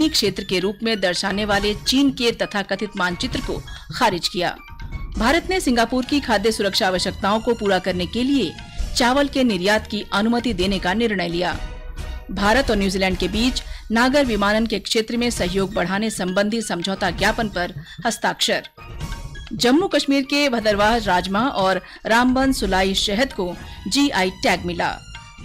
क्षेत्र के रूप में दर्शाने वाले चीन के तथाकथित मानचित्र को खारिज किया। भारत ने सिंगापुर की खाद्य सुरक्षा आवश्यकताओं को पूरा करने के लिए चावल के निर्यात की अनुमति देने का निर्णय लिया। भारत और न्यूजीलैंड के बीच नागर विमानन के क्षेत्र में सहयोग बढ़ाने संबंधी समझौता ज्ञापन पर हस्ताक्षर। जम्मू कश्मीर के भदरवाह राजमा और रामबन सुलाई शहद को जीआई टैग मिला।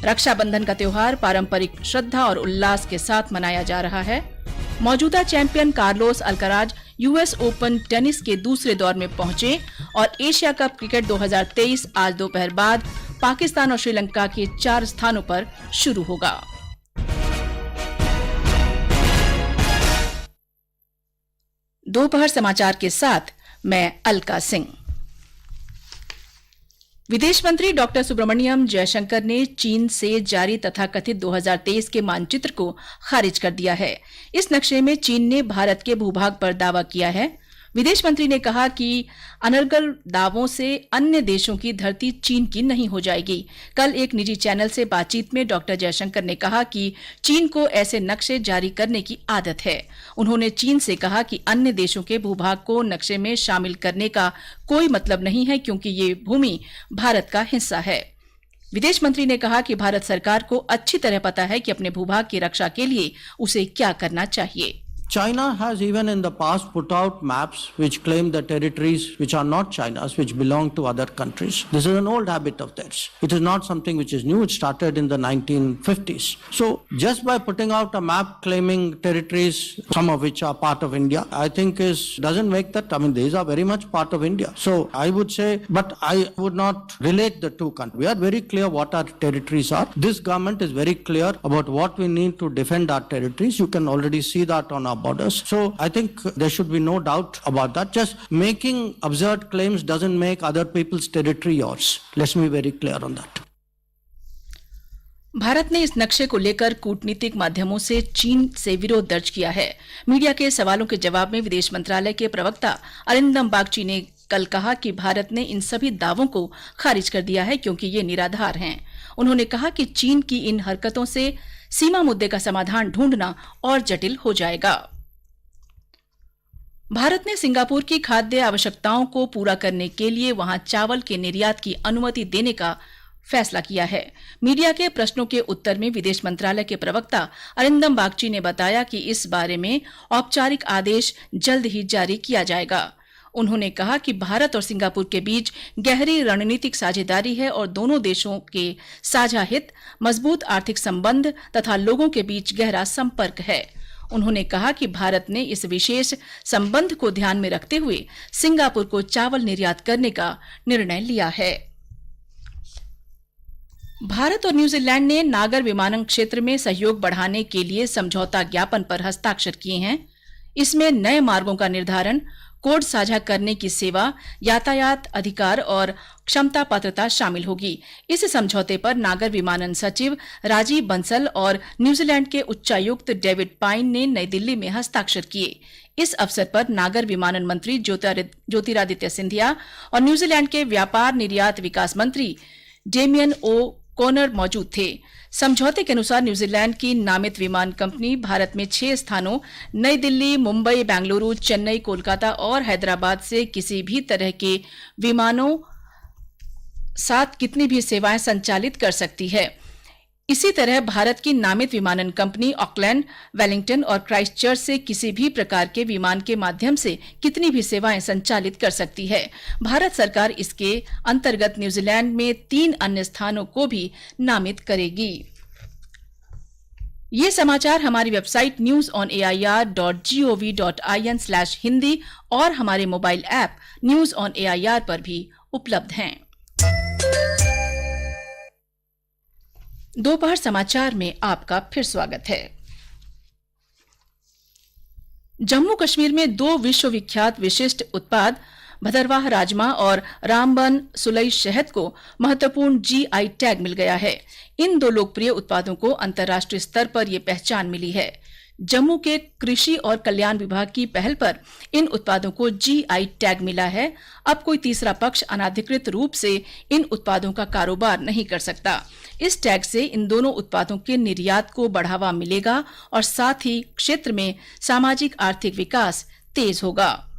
रक्षाबंधन का त्योहार पारंपरिक श्रद्धा और उल्लास के साथ मनाया जा रहा है। मौजूदा champion Carlos Alcaraz US open tennis के दूसरे दौर में पहुंचे और एशिया कप क्रिकेट 2023 आज दोपहर बाद पाकिस्तान और श्रीलंका के 4 स्थानों पर शुरू होगा। दोपहर समाचार के साथ मैं अलका सिंह। विदेश मंत्री डॉक्टर सुब्रमण्यम जयशंकर ने चीन से जारी तथाकथित 2023 के मानचित्र को खारिज कर दिया है। इस नक्शे में चीन ने भारत के भूभाग पर दावा किया है। विदेश मंत्री ने कहा कि अनर्गल दावों से अन्य देशों की धरती चीन की नहीं हो जाएगी। कल एक निजी चैनल से बातचीत में डॉक्टर जयशंकर ने कहा कि चीन को ऐसे नक्शे जारी करने की आदत है। उन्होंने चीन से कहा कि अन्य देशों के भूभाग को नक्शे में शामिल करने का कोई मतलब नहीं है, क्योंकि ये भूमि भारत का हिस्सा है। विदेश मंत्री ने कहा कि भारत सरकार को अच्छी तरह पता है कि अपने भूभाग की रक्षा के लिए उसे क्या करना चाहिए। China has even in the past put out maps which claim the territories which are not China's, which belong to other countries. This is an old habit of theirs. It is not something which is new. It started in the 1950s. So just by putting out a map claiming territories, some of which are part of India, I think doesn't make that. I mean, these are very much part of India. So I would say, but I would not relate the two countries. We are very clear what our territories are. This government is very clear about what we need to defend our territories. You can already see that on our borders. So I think there should be no doubt about that. Just making absurd claims doesn't make other people's territory yours. Let's be very clear on that. Bharat ने इस नक्शे को लेकर कूटनीतिक माध्यमों से चीन से विरोध दर्ज किया है। मीडिया के सवालों के जवाब में विदेश मंत्रालय के प्रवक्ता अरिंदम बागची ने कल कहा कि भारत ने इन सभी दावों को खारिज कर दिया है, क्योंकि ये निराधार हैं। उन्होंने कहा कि चीन की इन हरकतों से सीमा मुद्दे का समाधान ढूंढना और जटिल हो जाएगा। भारत ने सिंगापुर की खाद्य आवश्यकताओं को पूरा करने के लिए वहां चावल के निर्यात की अनुमति देने का फैसला किया है। मीडिया के प्रश्नों के उत्तर में विदेश मंत्रालय के प्रवक्ता अरिंदम बागची ने बताया कि इस बारे में औपचारिक आदेश जल्द ही जारी किया जाएगा। उन्होंने कहा कि भारत और सिंगापुर के बीच गहरी रणनीतिक साझेदारी है और दोनों देशों के साझा हित, मजबूत आर्थिक संबंध तथा लोगों के बीच गहरा संपर्क है। उन्होंने कहा कि भारत ने इस विशेष संबंध को ध्यान में रखते हुए सिंगापुर को चावल निर्यात करने का निर्णय लिया है। भारत और न्यूजीलैंड ने नागर विमानन क्षेत्र में सहयोग बढ़ाने के लिए समझौता ज्ञापन पर हस्ताक्षर किए हैं। इसमें नए मार्गों का निर्धारण, कोड साझा करने की सेवा, यातायात अधिकार और क्षमता पात्रता शामिल होगी। इस समझौते पर नागर विमानन सचिव राजीव बंसल और न्यूजीलैंड के उच्चायुक्त डेविड पाइन ने नई दिल्ली में हस्ताक्षर किए। इस अवसर पर नागर विमानन मंत्री ज्योतिरादित्य सिंधिया और न्यूजीलैंड के व्यापार निर्यात विकास मंत्री डेमियन ओ कोनर मौजूद थे। समझौते के अनुसार न्यूजीलैंड की नामित विमान कंपनी भारत में 6 स्थानों नई दिल्ली, मुंबई, बेंगलुरु, चेन्नई, कोलकाता और हैदराबाद से किसी भी तरह के विमानों साथ कितनी भी सेवाएं संचालित कर सकती है। इसी तरह भारत की नामित विमानन कंपनी ऑकलैंड, वेलिंगटन और क्राइस्टचर्च से किसी भी प्रकार के विमान के माध्यम से कितनी भी सेवाएं संचालित कर सकती है। भारत सरकार इसके अंतर्गत न्यूजीलैंड में 3 अन्य स्थानों को भी नामित करेगी। ये समाचार हमारी वेबसाइट newsonair.gov.in/hindi और हमारे mobile app news on AIR पर भी उपलब्ध हैं। दोपहर समाचार में आपका फिर स्वागत है। जम्मू कश्मीर में 2 विश्वविख्यात विशिष्ट उत्पाद भदरवाह राजमा और रामबन सुलई शहद को महत्वपूर्ण जीआई टैग मिल गया है। इन 2 लोकप्रिय उत्पादों को अंतर्राष्ट्रीय स्तर पर यह पहचान मिली है। जम्मू के कृषि और कल्याण विभाग की पहल पर इन उत्पादों को जीआई टैग मिला है। अब कोई तीसरा पक्ष अनाधिकृत रूप से इन उत्पादों का कारोबार नहीं कर सकता। इस टैग से इन दोनों उत्पादों के निर्यात को बढ़ावा मिलेगा और साथ ही क्षेत्र में सामाजिक आर्थिक विकास तेज होगा।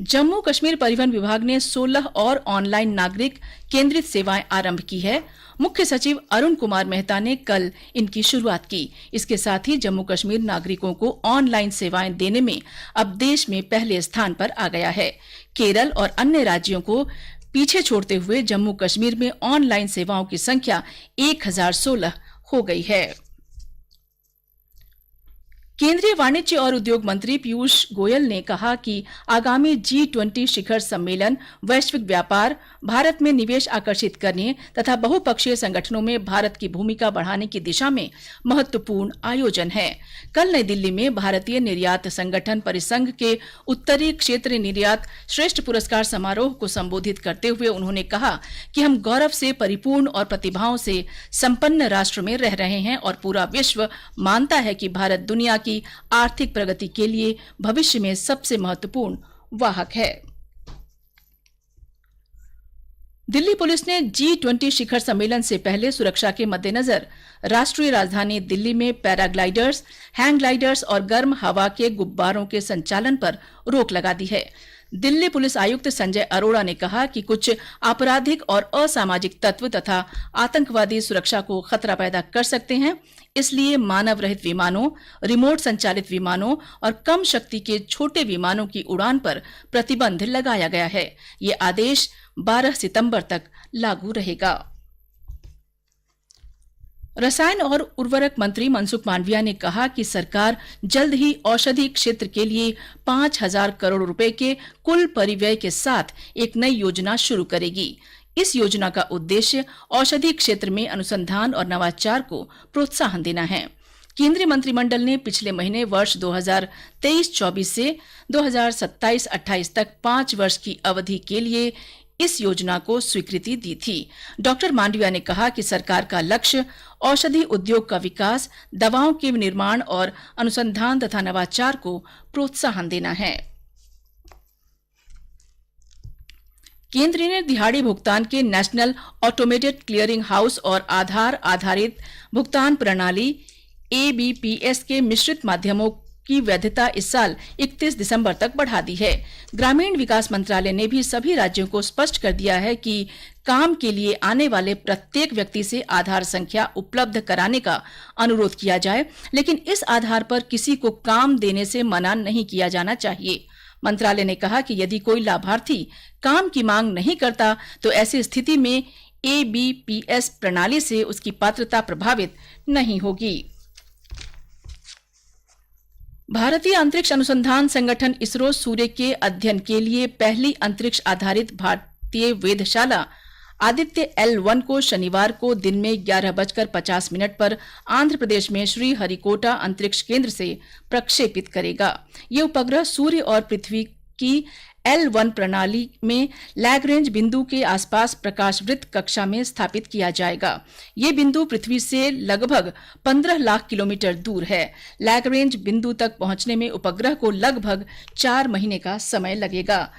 जम्मू कश्मीर परिवहन विभाग ने 16 और ऑनलाइन नागरिक केंद्रित सेवाएं आरंभ की है। मुख्य सचिव अरुण कुमार मेहता ने कल इनकी शुरुआत की। इसके साथ ही जम्मू कश्मीर नागरिकों को ऑनलाइन सेवाएं देने में अब देश में पहले स्थान पर आ गया है। केरल और अन्य राज्यों को पीछे छोड़ते हुए जम्मू कश्मीर में ऑनलाइन सेवाओं की संख्या 1016 हो गई है। केंद्रीय वाणिज्य और उद्योग मंत्री पीयूष गोयल ने कहा कि आगामी G20 शिखर सम्मेलन वैश्विक व्यापार, भारत में निवेश आकर्षित करने तथा बहुपक्षीय संगठनों में भारत की भूमिका बढ़ाने की दिशा में महत्वपूर्ण आयोजन है। कल नई दिल्ली में भारतीय निर्यात संगठन परिसंघ के उत्तरी क्षेत्र निर्यात श्रेष्ठ पुरस्कार समारोह को संबोधित करते हुए उन्होंने कहा कि हम गौरव से परिपूर्ण और प्रतिभाओं से संपन्न राष्ट्र में रह रहे हैं और पूरा विश्व मानता है कि भारत दुनिया की आर्थिक प्रगति के लिए भविष्य में सबसे महत्वपूर्ण वाहक है। दिल्ली पुलिस ने G20 शिखर सम्मेलन से पहले सुरक्षा के मद्देनजर राष्ट्रीय राजधानी दिल्ली में पैराग्लाइडर्स, हैंग ग्लाइडर्स और गर्म हवा के गुब्बारों के संचालन पर रोक लगा दी है। दिल्ली पुलिस आयुक्त संजय अरोड़ा ने कहा कि कुछ आपराधिक और असामाजिक तत्व तथा आतंकवादी सुरक्षा को खतरा पैदा कर सकते हैं, इसलिए मानव रहित विमानों, रिमोट संचालित विमानों और कम शक्ति के छोटे विमानों की उड़ान पर प्रतिबंध लगाया गया है। ये आदेश 12 सितंबर तक लागू रहेगा। रसायन और उर्वरक मंत्री मनसुख मांडविया ने कहा कि सरकार जल्द ही औषधि क्षेत्र के लिए 5,000 करोड़ रुपए के कुल परिव्यय के साथ एक नई योजना शुरू करेगी। इस योजना का उद्देश्य औषधि क्षेत्र में अनुसंधान और नवाचार को प्रोत्साहन देना है। केंद्रीय मंत्रिमंडल ने पिछले महीने वर्ष 2023-24 से 2027-28 तक 5 वर्ष की अवधि के लिए इस योजना को स्वीकृति दी थी। डॉक्टर मांडविया ने कहा कि सरकार का लक्ष्य औषधि उद्योग का विकास, दवाओं के निर्माण और अनुसंधान तथा नवाचार को प्रोत्साहन देना है। केंद्र ने दिहाड़ी भुगतान के नेशनल ऑटोमेटेड क्लियरिंग हाउस और आधार आधारित भुगतान प्रणाली ABPS के मिश्रित माध्यमों की वैधता इस साल 31 दिसंबर तक बढ़ा दी है। ग्रामीण विकास मंत्रालय ने भी सभी राज्यों को स्पष्ट कर दिया है कि काम के लिए आने वाले प्रत्येक व्यक्ति से आधार संख्या उपलब्ध कराने का अनुरोध किया जाए, लेकिन इस आधार पर किसी को काम देने से मना नहीं किया जाना चाहिए। मंत्रालय ने कहा कि यदि कोई लाभार्थी काम की मांग नहीं करता तो ऐसी स्थिति में ABPS प्रणाली से उसकी पात्रता प्रभावित नहीं होगी। भारतीय अंतरिक्ष अनुसंधान संगठन इसरो सूर्य के अध्ययन के लिए पहली अंतरिक्ष आधारित भारतीय वेधशाला आदित्य L1 को शनिवार को दिन में 11:50 पर आंध्र प्रदेश में श्री हरिकोटा अंतरिक्ष केंद्र से प्रक्षेपित करेगा। ये उपग्रह सूर्य और पृथ्वी की L1 प्रणाली में लैग्रेंज बिंदु के आसपास प्रकाशवृत्त कक्षा में स्थापित किया जाएगा। ये बिंदु पृथ्वी से लगभग 15 लाख किलोमीटर दूर है। लैग्रेंज बिंदु तक पहुंचने में उपग्रह को लगभग 4 महीने का समय लगेगा।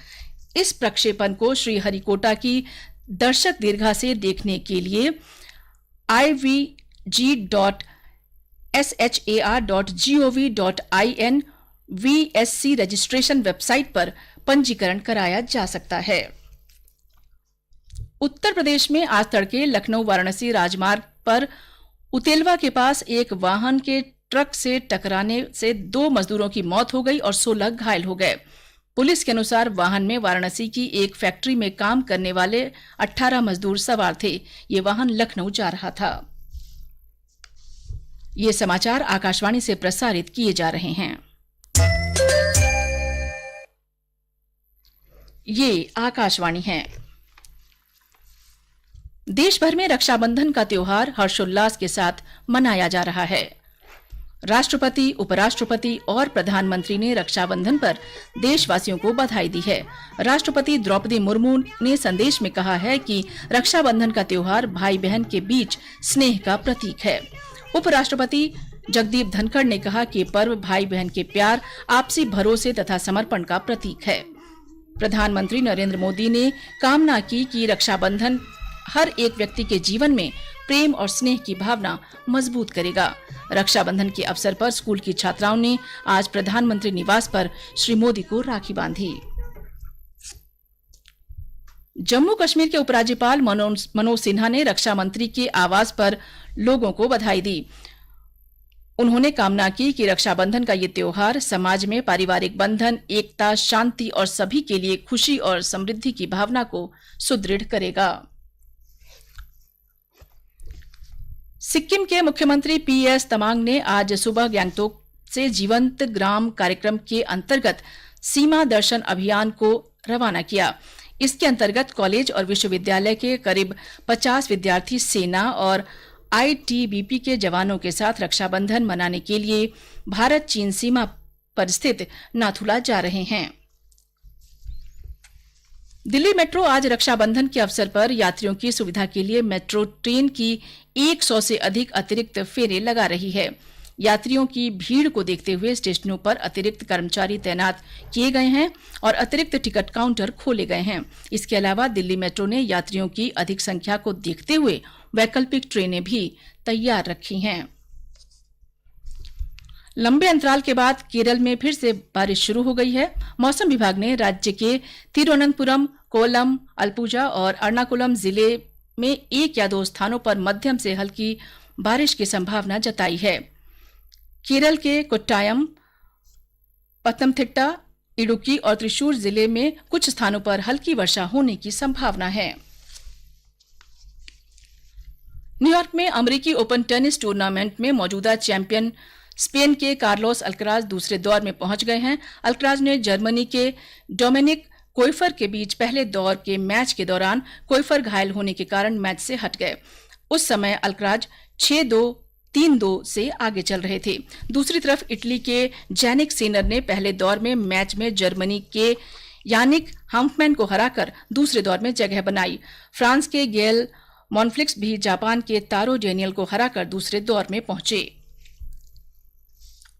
इस प्रक्षेपण को श्री हरिकोटा की दर्शक दीर्घा से देखने के लिए ivg.shar.gov.in VSC रजिस्ट्रेशन वेबसाइट पर पंजीकरण कराया जा सकता है। उत्तर प्रदेश में आज तड़के लखनऊ वाराणसी राजमार्ग पर उतेलवा के पास एक वाहन के ट्रक से टकराने से 2 मजदूरों की मौत हो गई और 16 घायल हो गए। पुलिस के अनुसार वाहन में वाराणसी की एक फैक्ट्री में काम करने वाले 18 मजदूर सवार थे। ये वाहन लखनऊ जा रहा था। ये समाचार आकाशवाणी से प्रसारित किए जा रहे हैं। ये आकाशवाणी है। देश भर में रक्षाबंधन का त्योहार हर्षोल्लास के साथ मनाया जा रहा है। राष्ट्रपति, उपराष्ट्रपति और प्रधानमंत्री ने रक्षाबंधन पर देशवासियों को बधाई दी है। राष्ट्रपति द्रौपदी मुर्मू ने संदेश में कहा है कि रक्षाबंधन का त्योहार भाई बहन के बीच स्नेह का प्रतीक है। उपराष्ट्रपति जगदीप धनखड़ ने कहा कि पर्व भाई बहन के प्यार, आपसी भरोसे तथा समर्पण का प्रतीक है। प्रधानमंत्री नरेंद्र मोदी ने कामना की कि रक्षाबंधन हर एक व्यक्ति के जीवन में प्रेम और स्नेह की भावना मजबूत करेगा। रक्षाबंधन के अवसर पर स्कूल की छात्राओं ने आज प्रधानमंत्री निवास पर श्री मोदी को राखी बांधी। जम्मू कश्मीर के उपराज्यपाल मनोज सिन्हा ने रक्षा मंत्री के आवास पर लोगों को बधाई दी। उन्होंने कामना की कि रक्षाबंधन का ये त्योहार समाज में पारिवारिक बंधन, एकता, शांति और सभी के लिए खुशी और समृद्धि की भावना को सुदृढ़ करेगा। सिक्किम के मुख्यमंत्री PS तमांग ने आज सुबह गैंगटोक से जीवंत ग्राम कार्यक्रम के अंतर्गत सीमा दर्शन अभियान को रवाना किया। इसके अंतर्गत कॉलेज और विश्वविद्यालय के करीब 50 विद्यार्थी सेना और ITBP के जवानों के साथ रक्षाबंधन मनाने के लिए भारत चीन सीमा पर स्थित नाथुला जा रहे हैं। दिल्ली मेट्रो आज रक्षाबंधन के अवसर पर यात्रियों की सुविधा के लिए मेट्रो ट्रेन की 100 से अधिक अतिरिक्त फेरे लगा रही है। यात्रियों की भीड़ को देखते हुए स्टेशनों पर अतिरिक्त कर्मचारी तैनात किए गए हैं और अतिरिक्त टिकट काउंटर खोले गए हैं। इसके अलावा दिल्ली मेट्रो ने यात्रियों की अधिक संख्या को देखते हुए वैकल्पिक ट्रेनें भी तैयार रखी हैं। लंबे अंतराल के बाद केरल में फिर से बारिश शुरू हो गई है। मौसम विभाग ने राज्य के तिरुवनंतपुरम, कोल्लम, अलपुजा और एर्नाकुलम जिले में 1 या 2 स्थानों पर मध्यम से हल्की बारिश की संभावना जताई है। केरल के कोट्टायम, पतनमथिट्टा, इडुक्की और त्रिशूर जिले में कुछ स्थानों पर हल्की वर्षा होने की संभावना है। न्यूयॉर्क में अमेरिकी ओपन टेनिस टूर्नामेंट में मौजूदा चैंपियन स्पेन के कार्लोस अल्कराज दूसरे दौर में पहुंच गए हैं। अल्कराज ने जर्मनी के डोमिनिक कोइफर के बीच पहले दौर के मैच के दौरान कोइफर घायल होने के कारण मैच से हट गए। उस समय अल्कराज 6-2, 3-2 से आगे चल रहे थे। दूसरी तरफ इटली के जैनिक सिनर ने पहले दौर में मैच में जर्मनी के यानिक हम्फमैन को हराकर दूसरे दौर में जगह बनाई। फ्रांस के गेल मॉनफ्लिक्स भी जापान के तारो डेनियल को हराकर दूसरे दौर में पहुंचे।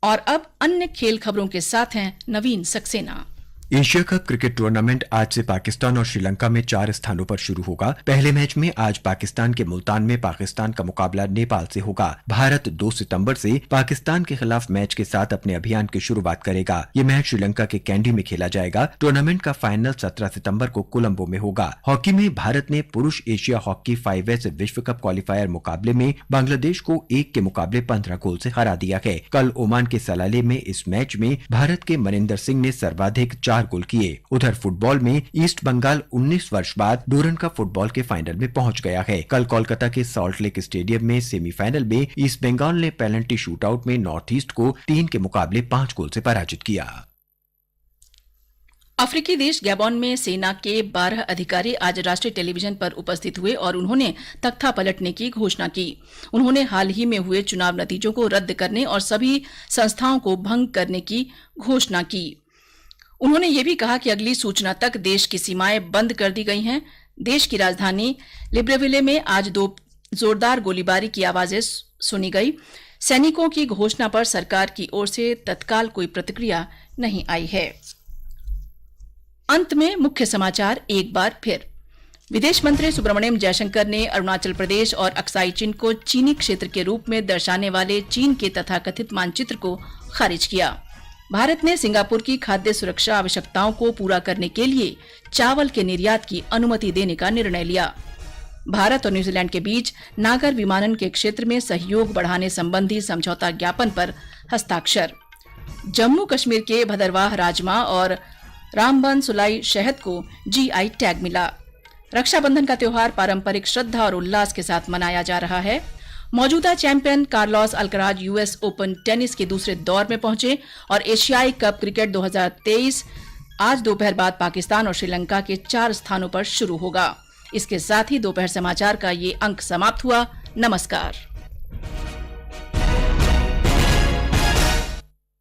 और अब अन्य खेल खबरों के साथ हैं Naveen Saxena. Asia cup cricket tournament आज से पाकिस्तान और श्रीलंका में 4 स्थानों पर शुरू होगा। पहले मैच में आज पाकिस्तान के मुल्तान में पाकिस्तान का मुकाबला नेपाल से होगा। भारत 2 सितंबर से पाकिस्तान के खिलाफ मैच के साथ अपने अभियान की शुरुआत करेगा। ये मैच श्रीलंका के कैंडी में खेला जाएगा। टूर्नामेंट का फाइनल 17 सितंबर को कोलंबो में होगा। हॉकी में भारत ने पुरुष एशिया हॉकी 5S विश्व कप क्वालिफायर मुकाबले में बांग्लादेश को 1 के मुकाबले 15 गोल से हरा दिया है। कल ओमान के सलाले में इस मैच में भारत के मनिंदर सिंह ने सर्वाधिक 4 गोल किए। उधर फुटबॉल में ईस्ट बंगाल 19 वर्ष बाद डूरन कप फुटबॉल के फाइनल में पहुंच गया है। कल कोलकाता के सॉल्ट लेक स्टेडियम में सेमीफाइनल में ईस्ट बंगाल ने पेनल्टी शूटआउट में नॉर्थ ईस्ट को 3 के मुकाबले 5 गोल से पराजित किया। अफ्रीकी देश गैबोन में सेना के 12 अधिकारी आज राष्ट्रीय टेलीविजन पर उपस्थित हुए और उन्होंने तख्ता पलटने की घोषणा की। उन्होंने हाल ही में हुए चुनाव नतीजों को रद्द करने और सभी संस्थाओं को भंग करने की घोषणा की। उन्होंने ये भी कहा कि अगली सूचना तक देश की सीमाएं बंद कर दी गई हैं। देश की राजधानी लिब्रेविले में आज 2 जोरदार गोलीबारी की आवाजें सुनी गई। सैनिकों की घोषणा पर सरकार की ओर से तत्काल कोई प्रतिक्रिया नहीं आई है। अंत में मुख्य समाचार एक बार फिर। विदेश मंत्री सुब्रमण्यम जयशंकर ने अरुणाचल प्रदेश और अक्साई चिन को चीनी क्षेत्र के रूप में दर्शाने वाले चीन के तथाकथित मानचित्र को खारिज किया। भारत ने सिंगापुर की खाद्य सुरक्षा आवश्यकताओं को पूरा करने के लिए चावल के निर्यात की अनुमति देने का निर्णय लिया। भारत और न्यूजीलैंड के बीच नागर विमानन के क्षेत्र में सहयोग बढ़ाने संबंधी समझौता ज्ञापन पर हस्ताक्षर। जम्मू कश्मीर के भदरवाह राजमा और रामबन सुलाई शहद को GI टैग मिला। रक्षाबंधन का त्योहार पारंपरिक श्रद्धा और उल्लास के साथ मनाया जा रहा है। मौजूदा champion Carlos Alcaraz US open tennis के दूसरे दौर में पहुंचे और एशियाई कप क्रिकेट 2023 आज दोपहर बाद पाकिस्तान और श्रीलंका के 4 स्थानों पर शुरू होगा। इसके साथ ही दोपहर समाचार का ये अंक समाप्त हुआ। नमस्कार।